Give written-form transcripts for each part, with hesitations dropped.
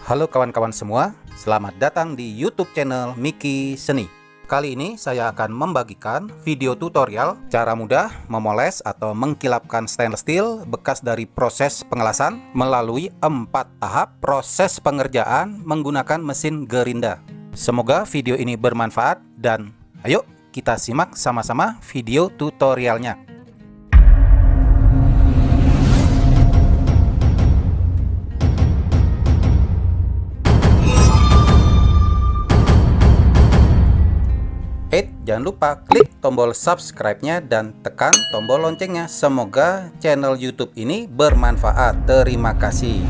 Halo kawan-kawan semua, selamat datang di YouTube channel Miki Seni. Kali ini saya akan membagikan video tutorial cara mudah memoles atau mengkilapkan stainless steel bekas dari proses pengelasan melalui 4 tahap proses pengerjaan menggunakan mesin gerinda. Semoga video ini bermanfaat dan ayo kita simak sama-sama video tutorialnya. Jangan lupa klik tombol subscribe-nya dan tekan tombol loncengnya. Semoga channel YouTube ini bermanfaat. Terima kasih.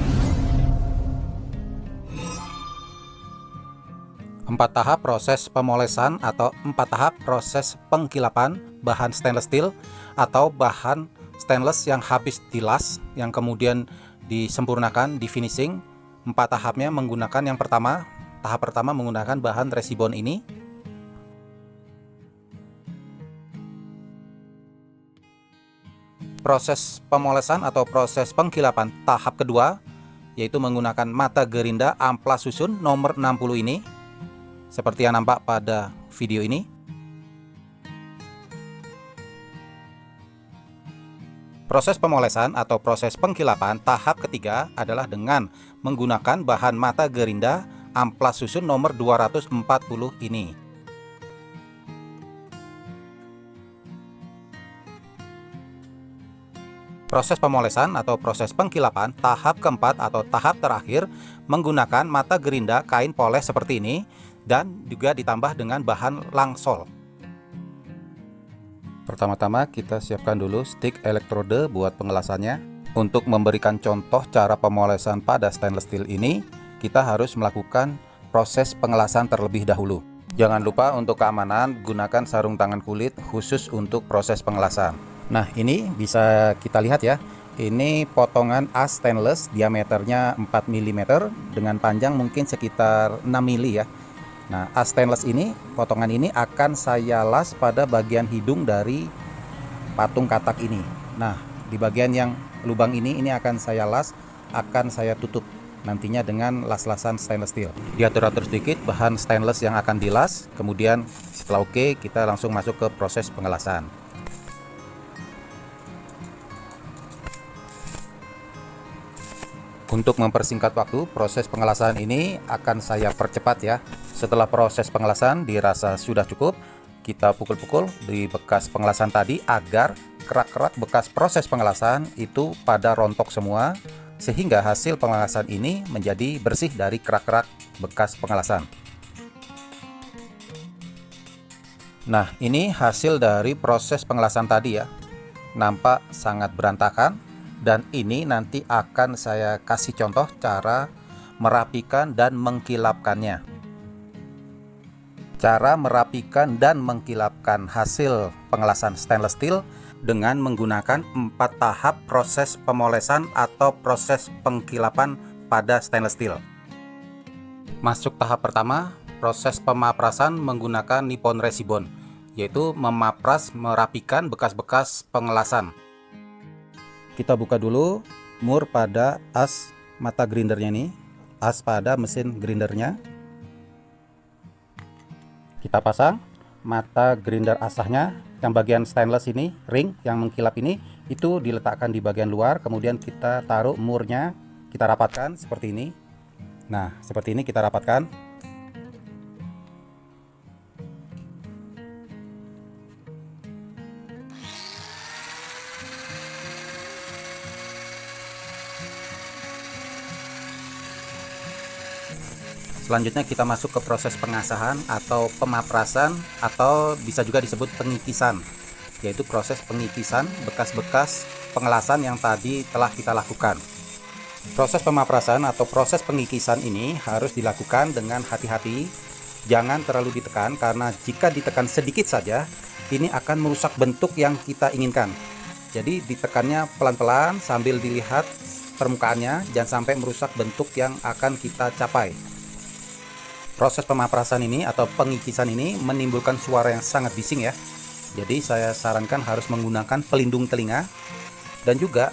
4 tahap proses pemolesan atau 4 tahap proses pengkilapan bahan stainless steel atau bahan stainless yang habis dilas, yang kemudian disempurnakan, di finishing. 4 tahapnya menggunakan yang pertama, tahap pertama menggunakan bahan resibon ini. Proses pemolesan atau proses pengkilapan tahap kedua yaitu menggunakan mata gerinda amplas susun nomor 60 ini, seperti yang nampak pada video ini. Proses pemolesan atau proses pengkilapan tahap ketiga adalah dengan menggunakan bahan mata gerinda amplas susun nomor 240 ini. Proses pemolesan atau proses pengkilapan tahap keempat atau tahap terakhir menggunakan mata gerinda kain poles seperti ini dan juga ditambah dengan bahan langsol. Pertama-tama kita siapkan dulu stick elektrode buat pengelasannya. Untuk memberikan contoh cara pemolesan pada stainless steel ini, kita harus melakukan proses pengelasan terlebih dahulu. Jangan lupa untuk keamanan gunakan sarung tangan kulit khusus untuk proses pengelasan. Nah, ini bisa kita lihat ya, ini potongan as stainless diameternya 4 mm dengan panjang mungkin sekitar 6 mm ya. Nah, as stainless ini, potongan ini akan saya las pada bagian hidung dari patung katak ini. Nah, di bagian yang lubang ini akan saya las, akan saya tutup nantinya dengan las-lasan stainless steel. Diatur-atur sedikit bahan stainless yang akan dilas, kemudian setelah oke, kita langsung masuk ke proses pengelasan. Untuk mempersingkat waktu, proses pengelasan ini akan saya percepat ya. Setelah proses pengelasan dirasa sudah cukup, kita pukul-pukul di bekas pengelasan tadi agar kerak-kerak bekas proses pengelasan itu pada rontok semua, sehingga hasil pengelasan ini menjadi bersih dari kerak-kerak bekas pengelasan. Nah, ini hasil dari proses pengelasan tadi ya. Nampak sangat berantakan. Dan ini nanti akan saya kasih contoh cara merapikan dan mengkilapkannya. Cara merapikan dan mengkilapkan hasil pengelasan stainless steel dengan menggunakan 4 tahap proses pemolesan atau proses pengkilapan pada stainless steel. Masuk tahap pertama, proses pemaprasan menggunakan Nippon Resibon, yaitu memapras, merapikan bekas-bekas pengelasan. Kita buka dulu mur pada as mata grindernya nih, as pada mesin grindernya. Kita pasang mata grinder asahnya, yang bagian stainless ini, ring yang mengkilap ini, itu diletakkan di bagian luar. Kemudian kita taruh murnya, kita rapatkan seperti ini. Nah, seperti ini kita rapatkan. Selanjutnya kita masuk ke proses pengasahan atau pemaprasan, atau bisa juga disebut pengikisan, yaitu proses pengikisan bekas-bekas pengelasan yang tadi telah kita lakukan. Proses pemaprasan atau proses pengikisan ini harus dilakukan dengan hati-hati, jangan terlalu ditekan, karena jika ditekan sedikit saja ini akan merusak bentuk yang kita inginkan. Jadi ditekannya pelan-pelan sambil dilihat permukaannya, jangan sampai merusak bentuk yang akan kita capai. Proses pemaprasan ini atau pengikisan ini menimbulkan suara yang sangat bising ya. Jadi saya sarankan harus menggunakan pelindung telinga, dan juga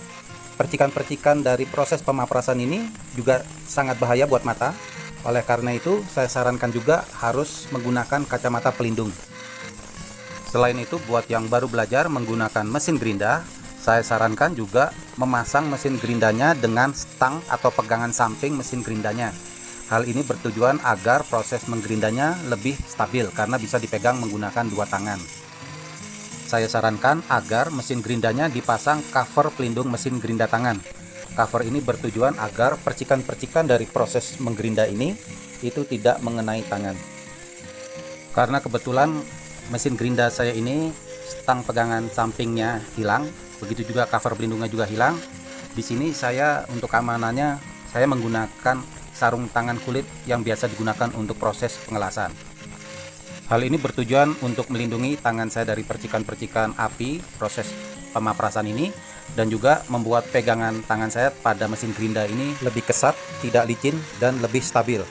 Percikan-percikan dari proses pemaprasan ini juga sangat bahaya buat mata. Oleh karena itu, saya sarankan juga harus menggunakan kacamata pelindung. Selain itu, buat yang baru belajar menggunakan mesin gerinda, saya sarankan juga memasang mesin gerindanya dengan stang atau pegangan samping mesin gerindanya. Hal ini bertujuan agar proses menggerindanya lebih stabil karena bisa dipegang menggunakan dua tangan. Saya sarankan agar mesin gerindanya dipasang cover pelindung mesin gerinda tangan. Cover ini bertujuan agar percikan-percikan dari proses menggerinda ini itu tidak mengenai tangan. Karena kebetulan mesin gerinda saya ini stang pegangan sampingnya hilang, begitu juga cover pelindungnya juga hilang. Di sini saya untuk keamanannya saya menggunakan sarung tangan kulit yang biasa digunakan untuk proses pengelasan. Hal ini bertujuan untuk melindungi tangan saya dari percikan-percikan api proses pemaprasan ini, dan juga membuat pegangan tangan saya pada mesin gerinda ini lebih kesat, tidak licin, dan lebih stabil.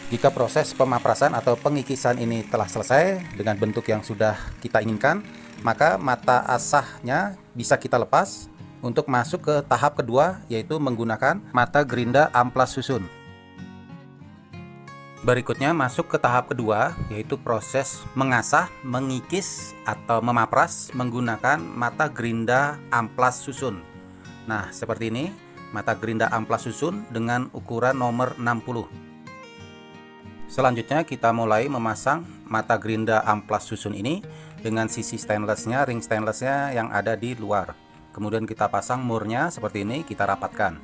Jika proses pemaprasan atau pengikisan ini telah selesai dengan bentuk yang sudah kita inginkan, maka mata asahnya bisa kita lepas untuk masuk ke tahap kedua, yaitu menggunakan mata gerinda amplas susun. Berikutnya masuk ke tahap kedua, yaitu proses mengasah, mengikis, atau memapras menggunakan mata gerinda amplas susun. Nah, seperti ini, mata gerinda amplas susun dengan ukuran nomor 60. Selanjutnya kita mulai memasang mata gerinda amplas susun ini dengan sisi stainlessnya, ring stainlessnya yang ada di luar. Kemudian kita pasang murnya seperti ini, kita rapatkan.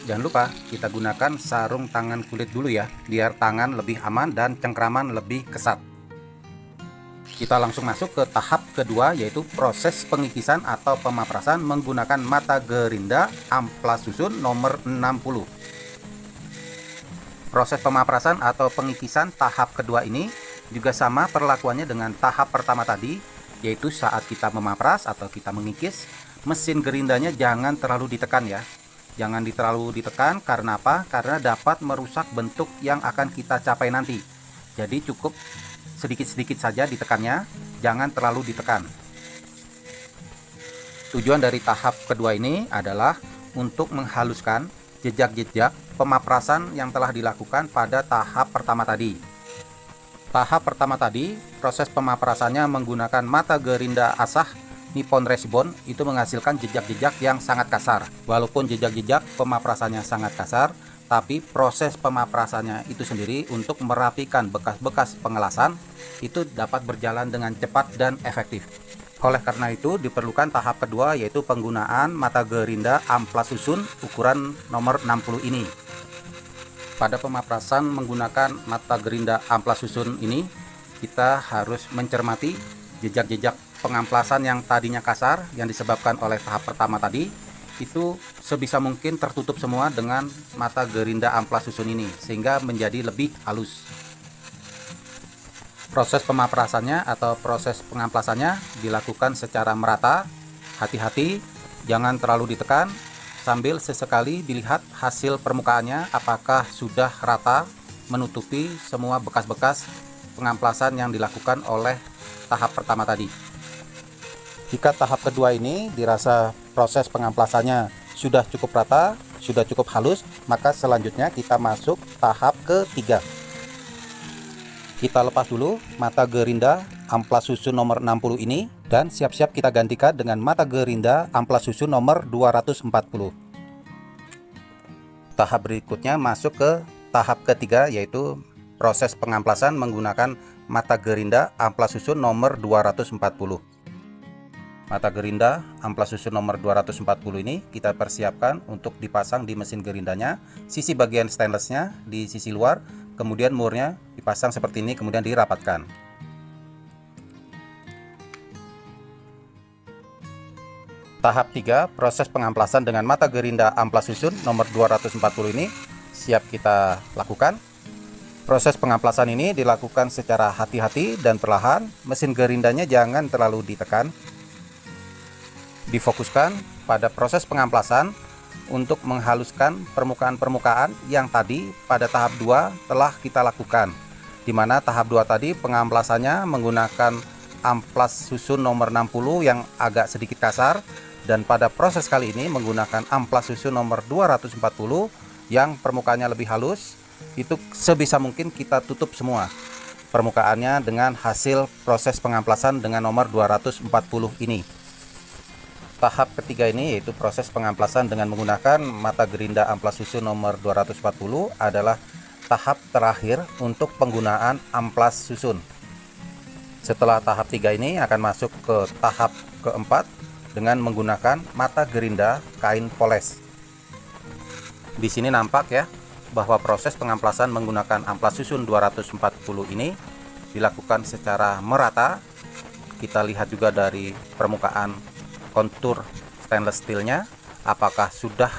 Jangan lupa kita gunakan sarung tangan kulit dulu ya, biar tangan lebih aman dan cengkraman lebih kesat. Kita langsung masuk ke tahap kedua, yaitu proses pengikisan atau pemaprasan menggunakan mata gerinda amplas susun nomor 60. Proses pemaprasan atau pengikisan tahap kedua ini juga sama perlakuannya dengan tahap pertama tadi, yaitu saat kita memapras atau kita mengikis, mesin gerindanya jangan terlalu ditekan ya. Jangan terlalu ditekan, karena apa? Karena dapat merusak bentuk yang akan kita capai nanti. Jadi cukup sedikit-sedikit saja ditekannya, jangan terlalu ditekan. Tujuan dari tahap kedua ini adalah untuk menghaluskan jejak-jejak pemaprasan yang telah dilakukan pada tahap pertama tadi. Tahap pertama tadi, proses pemaprasannya menggunakan mata gerinda asah Nippon Resibon itu menghasilkan jejak-jejak yang sangat kasar. Walaupun jejak-jejak pemaprasannya sangat kasar, tapi proses pemaprasannya itu sendiri untuk merapikan bekas-bekas pengelasan itu dapat berjalan dengan cepat dan efektif. Oleh karena itu diperlukan tahap kedua, yaitu penggunaan mata gerinda amplas susun ukuran nomor 60 ini. Pada pemaprasan menggunakan mata gerinda amplas susun ini, kita harus mencermati jejak-jejak pengamplasan yang tadinya kasar yang disebabkan oleh tahap pertama tadi, itu sebisa mungkin tertutup semua dengan mata gerinda amplas susun ini, sehingga menjadi lebih halus. Proses pemaprasannya atau proses pengamplasannya dilakukan secara merata. Hati-hati, jangan terlalu ditekan, sambil sesekali dilihat hasil permukaannya apakah sudah rata menutupi semua bekas-bekas pengamplasan yang dilakukan oleh tahap pertama tadi. Jika tahap kedua ini dirasa proses pengamplasannya sudah cukup rata, sudah cukup halus, maka selanjutnya kita masuk tahap ketiga. Kita lepas dulu mata gerinda amplas susun nomor 60 ini dan siap-siap kita gantikan dengan mata gerinda amplas susun nomor 240. Tahap berikutnya masuk ke tahap ketiga, yaitu proses pengamplasan menggunakan mata gerinda amplas susun nomor 240. Mata gerinda amplas susun nomor 240 ini kita persiapkan untuk dipasang di mesin gerindanya. Sisi bagian stainlessnya di sisi luar, kemudian murnya dipasang seperti ini, kemudian dirapatkan. Tahap 3, proses pengamplasan dengan mata gerinda amplas susun nomor 240 ini siap kita lakukan. Proses pengamplasan ini dilakukan secara hati-hati dan perlahan. Mesin gerindanya jangan terlalu ditekan. Difokuskan pada proses pengamplasan untuk menghaluskan permukaan-permukaan yang tadi pada tahap 2 telah kita lakukan, di mana tahap 2 tadi pengamplasannya menggunakan amplas susun nomor 60 yang agak sedikit kasar, dan pada proses kali ini menggunakan amplas susun nomor 240 yang permukaannya lebih halus. Itu sebisa mungkin kita tutup semua permukaannya dengan hasil proses pengamplasan dengan nomor 240 ini. Tahap ketiga ini yaitu proses pengamplasan dengan menggunakan mata gerinda amplas susun nomor 240 adalah tahap terakhir untuk penggunaan amplas susun. Setelah tahap 3 ini akan masuk ke tahap keempat dengan menggunakan mata gerinda kain poles. Di sini nampak ya bahwa proses pengamplasan menggunakan amplas susun 240 ini dilakukan secara merata. Kita lihat juga dari permukaan kontur stainless steelnya, apakah sudah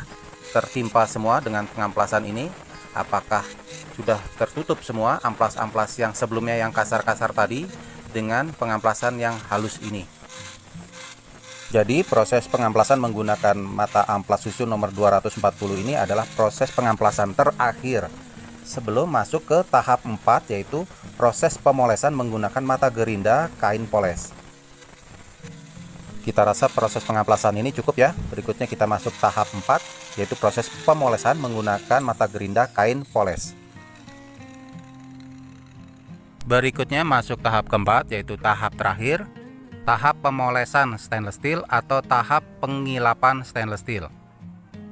tertimpa semua dengan pengamplasan ini, apakah sudah tertutup semua amplas-amplas yang sebelumnya yang kasar-kasar tadi dengan pengamplasan yang halus ini. Jadi proses pengamplasan menggunakan mata amplas susun nomor 240 ini adalah proses pengamplasan terakhir sebelum masuk ke tahap 4, yaitu proses pemolesan menggunakan mata gerinda kain poles. Kita rasa proses pengamplasan ini cukup ya. Berikutnya kita masuk tahap 4, yaitu proses pemolesan menggunakan mata gerinda kain poles. Berikutnya masuk tahap keempat, yaitu tahap terakhir, tahap pemolesan stainless steel atau tahap pengilapan stainless steel.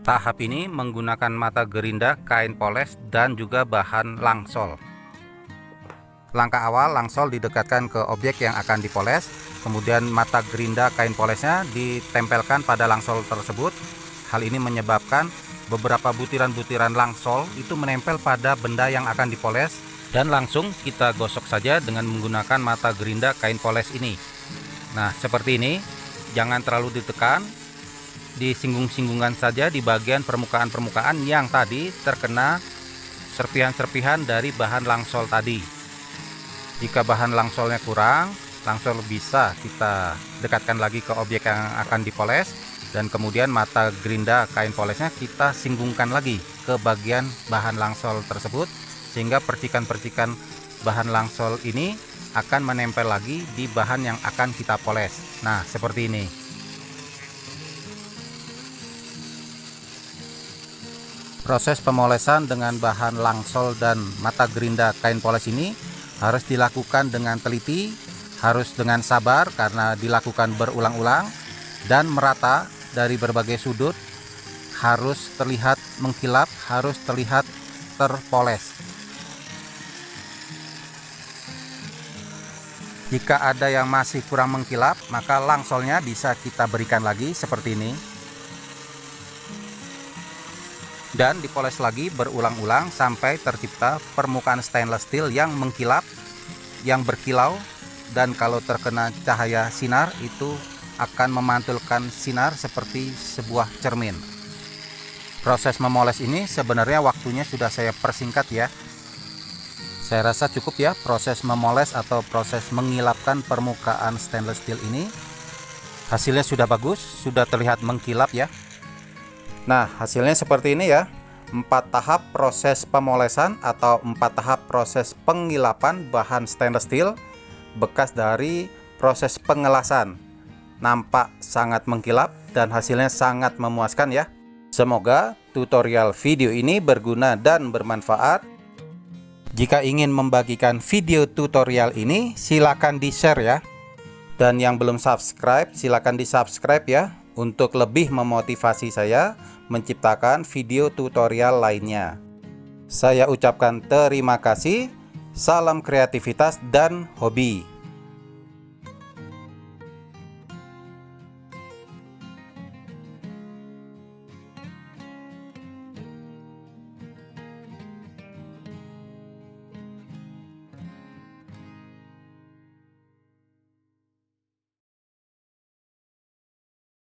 Tahap ini menggunakan mata gerinda kain poles dan juga bahan langsol. Langkah awal, langsol didekatkan ke objek yang akan dipoles, kemudian mata gerinda kain polesnya ditempelkan pada langsol tersebut. Hal ini menyebabkan beberapa butiran-butiran langsol itu menempel pada benda yang akan dipoles, dan langsung kita gosok saja dengan menggunakan mata gerinda kain poles ini. Nah, seperti ini, jangan terlalu ditekan, disinggung-singgungan saja di bagian permukaan-permukaan yang tadi terkena serpihan-serpihan dari bahan langsol tadi. Jika bahan langsolnya kurang, langsol bisa kita dekatkan lagi ke objek yang akan dipoles, dan kemudian mata gerinda kain polesnya kita singgungkan lagi ke bagian bahan langsol tersebut, sehingga percikan-percikan bahan langsol ini akan menempel lagi di bahan yang akan kita poles. Nah, seperti ini. Proses pemolesan dengan bahan langsol dan mata gerinda kain poles ini harus dilakukan dengan teliti, harus dengan sabar karena dilakukan berulang-ulang dan merata dari berbagai sudut, harus terlihat mengkilap, harus terlihat terpoles. Jika ada yang masih kurang mengkilap, maka langsolnya bisa kita berikan lagi seperti ini. Dan dipoles lagi berulang-ulang sampai tercipta permukaan stainless steel yang mengkilap, yang berkilau, dan kalau terkena cahaya sinar itu akan memantulkan sinar seperti sebuah cermin. Proses memoles ini sebenarnya waktunya sudah saya persingkat ya. Saya rasa cukup ya proses memoles atau proses mengilapkan permukaan stainless steel ini. Hasilnya sudah bagus, sudah terlihat mengkilap ya. Nah, hasilnya seperti ini ya. 4 tahap proses pemolesan atau 4 tahap proses pengilapan bahan stainless steel bekas dari proses pengelasan. Nampak sangat mengkilap dan hasilnya sangat memuaskan ya. Semoga tutorial video ini berguna dan bermanfaat. Jika ingin membagikan video tutorial ini, silakan di-share ya. Dan yang belum subscribe, silakan di-subscribe ya, untuk lebih memotivasi saya menciptakan video tutorial lainnya. Saya ucapkan terima kasih, salam kreativitas dan hobi.